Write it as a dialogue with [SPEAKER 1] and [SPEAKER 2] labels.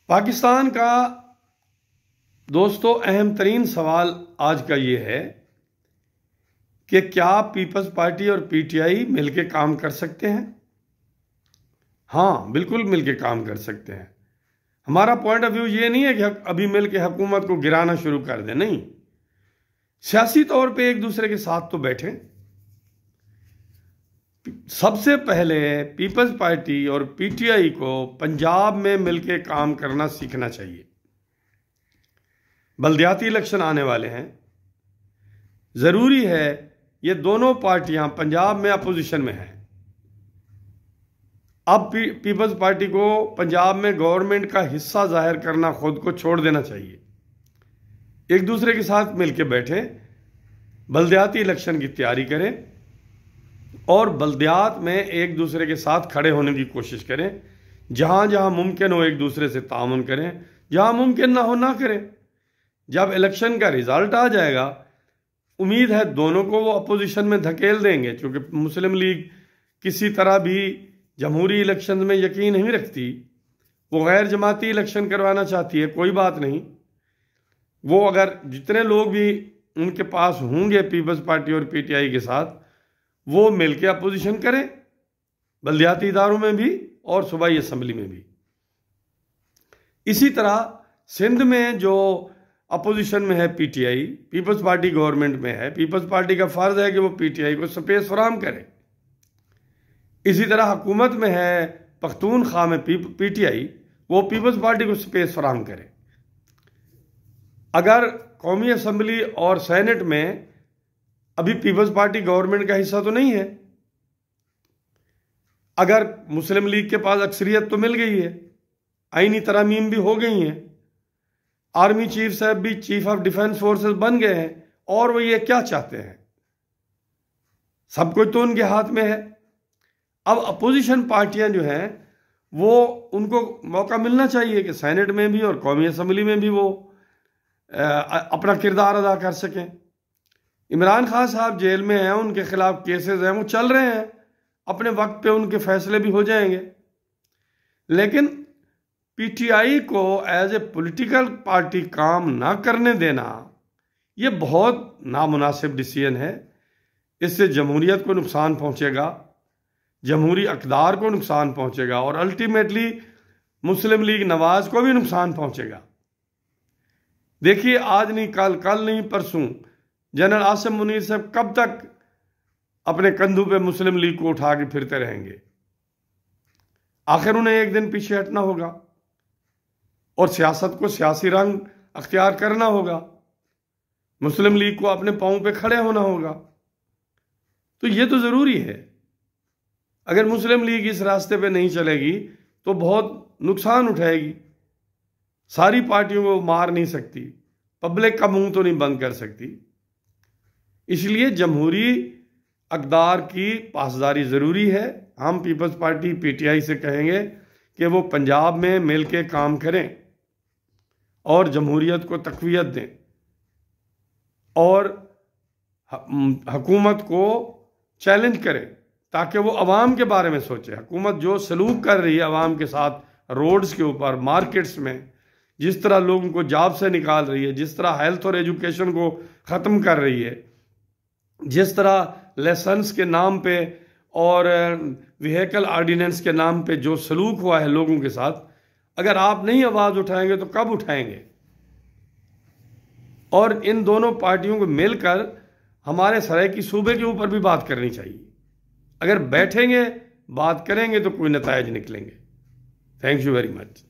[SPEAKER 1] पाकिस्तान का दोस्तों अहम तरीन सवाल आज का ये है कि क्या पीपल्स पार्टी और पीटीआई मिलकर काम कर सकते हैं। हाँ, बिल्कुल मिलकर काम कर सकते हैं। हमारा पॉइंट ऑफ व्यू ये नहीं है कि अभी मिलकर हुकूमत को गिराना शुरू कर दें, नहीं, सियासी तौर पे एक दूसरे के साथ तो बैठें। सबसे पहले पीपल्स पार्टी और पीटीआई को पंजाब में मिलकर काम करना सीखना चाहिए। बल्दियाती इलेक्शन आने वाले हैं, जरूरी है ये दोनों पार्टियां पंजाब में अपोजिशन में हैं। अब पीपल्स पार्टी को पंजाब में गवर्नमेंट का हिस्सा जाहिर करना खुद को छोड़ देना चाहिए। एक दूसरे के साथ मिलकर बैठे, बल्दियाती इलेक्शन की तैयारी करें और बल्दियात में एक दूसरे के साथ खड़े होने की कोशिश करें। जहां जहां मुमकिन हो एक दूसरे से ताउन करें, जहां मुमकिन ना हो ना करें। जब इलेक्शन का रिजल्ट आ जाएगा, उम्मीद है दोनों को वो अपोजिशन में धकेल देंगे, क्योंकि मुस्लिम लीग किसी तरह भी जमहूरी इलेक्शन में यकीन नहीं रखती। वो गैर जमाती इलेक्शन करवाना चाहती है, कोई बात नहीं। वो अगर जितने लोग भी उनके पास होंगे पीपल्स पार्टी और पीटीआई के साथ, वो मिलकर अपोजिशन करें, बल्दियाती इदारों में भी और सूबाई असम्बली में भी। इसी तरह सिंध में जो अपोजिशन में है पीटीआई, पीपल्स पार्टी गवर्नमेंट में है, पीपल्स पार्टी का फर्ज है कि वो पीटीआई को स्पेस फराहम करे। इसी तरह हुकूमत में है पख्तूनख्वा में पीटीआई, वो पीपल्स पार्टी को स्पेस फराहम करे। अगर कौमी असम्बली और सेनेट में अभी पीपल्स पार्टी गवर्नमेंट का हिस्सा तो नहीं है, अगर मुस्लिम लीग के पास अक्सरियत तो मिल गई है, आईनी तरामीम भी हो गई हैं, आर्मी चीफ साहब भी चीफ ऑफ डिफेंस फोर्सेस बन गए हैं, और वो ये क्या चाहते हैं, सब कुछ तो उनके हाथ में है। अब अपोजिशन पार्टियां जो हैं वो उनको मौका मिलना चाहिए कि सेनेट में भी और कौमी असम्बली में भी वो अपना किरदार अदा कर सकें। इमरान खान साहब जेल में हैं, उनके खिलाफ केसेस हैं, वो चल रहे हैं, अपने वक्त पे उनके फैसले भी हो जाएंगे। लेकिन पीटीआई को एज ए पॉलिटिकल पार्टी काम ना करने देना, ये बहुत नामुनासिब डिसीजन है। इससे जमहूरियत को नुकसान पहुंचेगा, जमहूरी अक़दार को नुकसान पहुंचेगा और अल्टीमेटली मुस्लिम लीग नवाज को भी नुकसान पहुंचेगा। देखिए, आज नहीं कल, कल नहीं परसों जनरल आसिम मुनीर साहब कब तक अपने कंधों पे मुस्लिम लीग को उठा के फिरते रहेंगे। आखिर उन्हें एक दिन पीछे हटना होगा और सियासत को सियासी रंग अख्तियार करना होगा। मुस्लिम लीग को अपने पांव पे खड़े होना होगा। तो ये तो जरूरी है। अगर मुस्लिम लीग इस रास्ते पे नहीं चलेगी तो बहुत नुकसान उठाएगी। सारी पार्टियों को मार नहीं सकती, पब्लिक का मुंह तो नहीं बंद कर सकती। इसलिए जमहूरी अक़दार की पासदारी जरूरी है। हम पीपल्स पार्टी पीटीआई से कहेंगे कि वो पंजाब में मिलके काम करें और जमहूरियत को तक़वियत दें और हुकूमत को चैलेंज करें, ताकि वो अवाम के बारे में सोचे। हुकूमत जो सलूक कर रही है अवाम के साथ, रोड्स के ऊपर, मार्केट्स में, जिस तरह लोगों को जॉब से निकाल रही है, जिस तरह हेल्थ और एजुकेशन को ख़त्म कर रही है, जिस तरह लाइसेंस के नाम पे और व्हीकल ऑर्डिनेंस के नाम पे जो सलूक हुआ है लोगों के साथ, अगर आप नहीं आवाज़ उठाएंगे तो कब उठाएंगे। और इन दोनों पार्टियों को मिलकर हमारे सराय की सूबे के ऊपर भी बात करनी चाहिए। अगर बैठेंगे, बात करेंगे तो कोई नतायज निकलेंगे। Thank you very much.